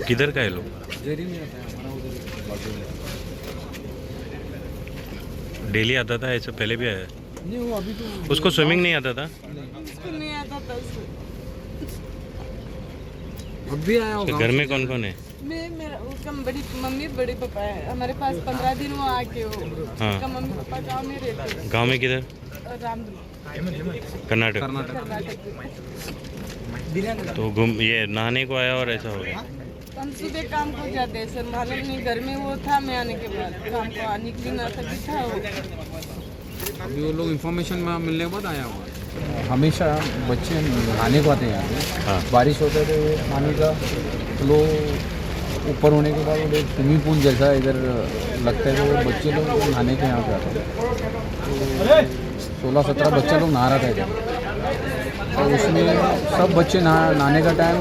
किधर का है लोग? जेरी में आता है हमारा उधर बाजू में। डेली आता था ऐसे पहले भी आया? नहीं वो अभी तो उसको स्विमिंग नहीं आता था? नहीं आता था उसको। अब भी आया उसके होगा। घर में कौन कौन है? मैं मेरा उसका बड़ी मम्मी बड़े पापा है हमारे पास 15 दिन वो आके हो। हाँ। उसका मम्मी पापा गांव में रहते हैं। गांव में किधर? रामदुला कर्नाटक। कर्नाटक। कर्नाटक। तो घूम ये नहाने को आया और ऐसा हो गया? हम सुबह काम को जाते हैं सर मालूम नहीं घर में वो था मैं आने के बाद काम को निकली ना सकी था वो। अभी वो लोग इन्फॉर्मेशन में मिलने के बाद आया हुआ। हमेशा बच्चे नहाने को आते हैं यहाँ पे। हाँ। बारिश होता है तो पानी का फ्लो ऊपर होने के बाद वो लोग स्विमिंग पूल जैसा इधर लगता है तो वो बच्चे लोग नहाने के यहाँ पे आते हैं। तो 16-17 बच्चे लोग नहा रहा था इधर और उसमें सब बच्चे नहाने का टाइम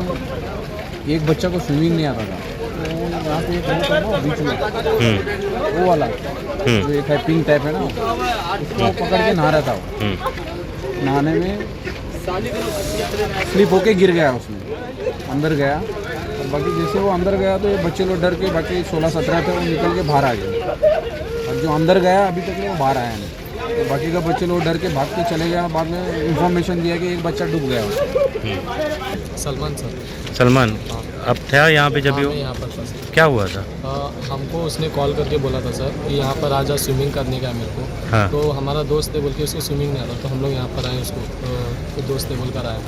एक बच्चा को स्विमिंग नहीं आता था तो यहाँ पे एक होता है ना बीच में वो वाला जो एक है पिंक टाइप है ना उसको पकड़ के नहा रहा था वो। नहाने में स्लिप होके गिर गया उसमें अंदर गया और बाकी जैसे वो अंदर गया तो ये बच्चे लोग डर के बाकी 16-17 थे वो निकल के बाहर आ गए और जो अंदर गया अभी तक वो बाहर आया नहीं तो बाकी का बच्चे लोग डर के भाग के चले गया। बाद में इंफॉर्मेशन दिया कि एक बच्चा डूब गया उसमें। सलमान सर। सलमान अब था यहाँ पे जब हाँ, वो मैं यहाँ पर फंसा। क्या हुआ था? हमको उसने कॉल करके बोला था सर कि यहाँ पर आजा स्विमिंग करने का है मेरे को। हाँ। तो हमारा दोस्त है बोल के उसको स्विमिंग नहीं आता तो हम लोग यहाँ पर आए उसको तो दोस्त है बोल कर आए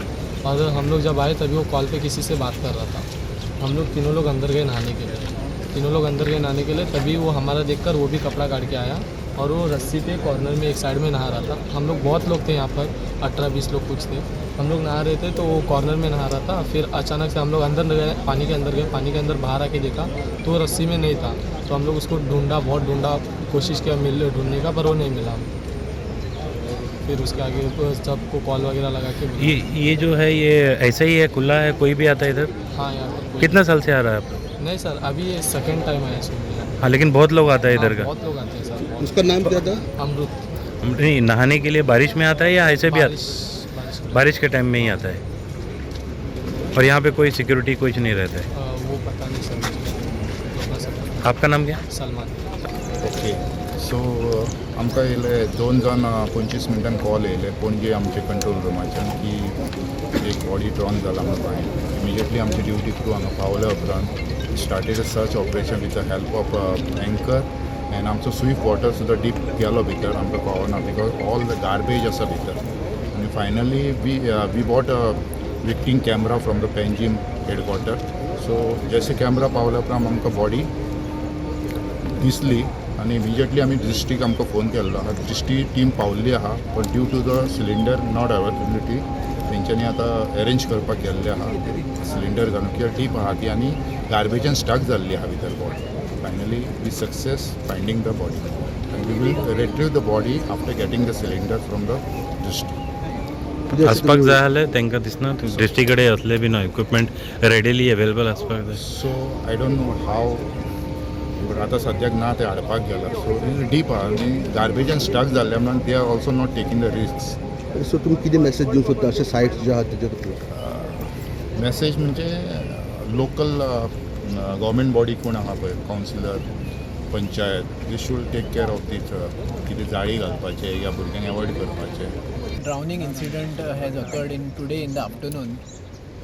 और हम लोग जब आए तभी वो कॉल पे किसी से बात कर रहा था। हम लोग तीनों लोग अंदर गए नहाने के लिए तभी वो हमारा देखकर वो भी कपड़ा काट के आया और वो रस्सी पे कॉर्नर में एक साइड में नहा रहा था। हम लोग बहुत लोग थे यहाँ पर 18-20 लोग कुछ थे। हम लोग नहा रहे थे तो वो कॉर्नर में नहा रहा था। फिर अचानक से हम लोग अंदर गए पानी के अंदर बाहर आके देखा तो वो रस्सी में नहीं था। तो हम लोग उसको बहुत ढूंढा कोशिश किया ढूंढने का पर वो नहीं मिला। फिर उसके आगे सबको कॉल वगैरह लगा के ये जो है ये ऐसा ही है खुला है कोई भी आता है इधर? हाँ यहाँ पर कितना साल से आ रहा है आप? नहीं सर अभी ये सेकेंड टाइम आया स्विमिंग। हाँ लेकिन बहुत लोग आता है इधर का? बहुत लोग आते हैं सर। उसका नाम क्या था? अमृत। नहीं नहाने के लिए बारिश में आता है या ऐसे भी आता? बारिश बारिश के टाइम में ही आता है और यहाँ पे कोई सिक्योरिटी कुछ नहीं रहता है? वो पता नहीं सर मुझे। आपका नाम क्या? सलमान। ओके सो आमकां येयले 2:25 मिनटान कॉल येयले पणजे आमचे कंट्रोल रुमाच्यान की एक बॉडी ड्रॉन जाला म्हणून हांवें इमिजिएटली आमची ड्युटी क्रू हांगा पावल्या उपरांत started a search operation with the help of anchor and आमचो स्विफ्ट वॉटर सुद्दां डीप गेलो भितर आमकां पावना बिकॉज ऑल द गार्बेज आसा भितर आनी finally we bought a victim camera from the Panjim headquarter so जैसे कॅमेरा पावल्या उपरांत आमकां बॉडी दिसली आनी इमिजिएटली आमी डिस्ट्रीक आमकां फोन केल्लो आहा डिस्ट्री टीम पावल्ली आहा but due to the cylinder not availability तेंच्यांनी आतां अरेंज करपाक केल्लें आहा सिलिंडर घालून कित्याक डीप आहा ती आनी गार्बेजान स्टक जाल्ली आहा भितर body finally we success finding the body and we will retrieve the body after getting the cylinder from the district आसपाक जाय जाल्यार तांकां दिसना डिस्ट्री कडेन असले बी इक्विपमेंट रेडीली अवेलेबल आसपाक जाय so I don't know how but आतां सद्याक ना ते हाडपाक गेला सो डीप आहा आनी गार्बेजान स्टक जाल्ल्या म्हणून they are also not taking the risk so तुमी कितें मेसेज दिवंक सोदता अशे सायट्स जे आहा तेजे खातीर? मेसेज म्हणजे लोकल गव्हर्मेंट बॉडी कोण आहा पळय councillor panchayat they should take care of that कितें जाळी घालपाचें या भुरग्यांक एवॉयड करपाचें. Drowning incident has occurred today in the afternoon.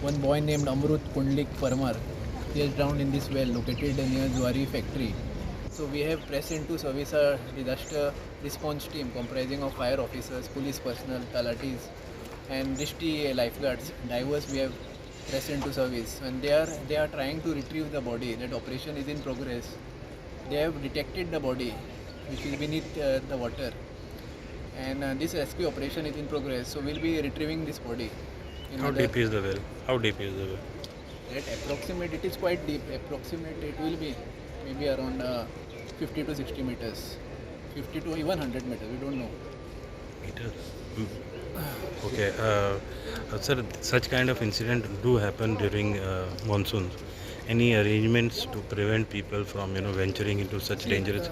One boy named Amrut Kundlik Parmar, he has drowned in this well located near Zuari factory. So we have pressed into service a disaster response team comprising of fire officers, police personnel, talatis and Drishti lifeguards, divers. We have pressed into service and they are trying to retrieve the body. That operation is in progress. They have detected the body which is beneath the water. And this rescue operation is in progress, so we'll be retrieving this body. How deep is the well? How deep is the well? At approximate, it is quite deep. Approximate, it will be maybe around 50 to 60 meters, 50 to even 100 meters. We don't know. Meters. Okay, sir, such kind of incident do happen during monsoons. Any arrangements to prevent people from venturing into such dangerous?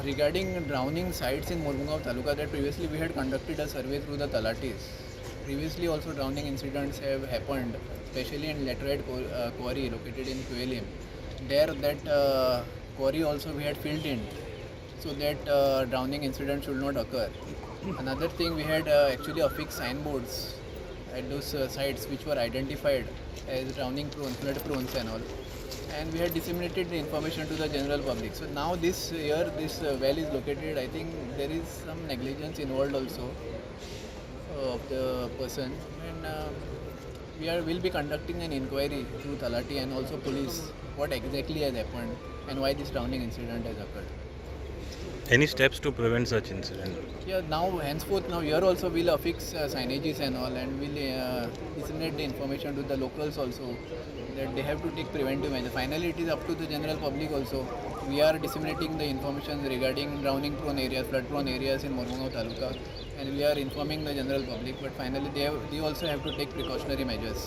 Regarding drowning sites in Mormugao Taluka, that previously we had conducted a survey through the talatis. Previously also drowning incidents have happened, especially in laterite quarry located in Kuelim. there that quarry also we had filled in so that drowning incident should not occur. Another thing, we had actually affixed signboards at those sites which were identified as drowning prone, flood prone and all, and we had disseminated the information to the general public. So now this well is located, I think there is some negligence involved also of the person, and will be conducting an inquiry through Talati and also police what exactly has happened and why this drowning incident has occurred. Any steps to prevent such incident? Yeah, now henceforth now here also we'll affix signages and all, and we'll disseminate the information to the locals also that they have to take preventive measures. Finally, it is up to the general public also. We are disseminating the information regarding drowning prone areas, flood prone areas in Mormugao Taluka, and we are informing the general public. But finally, they also have to take precautionary measures.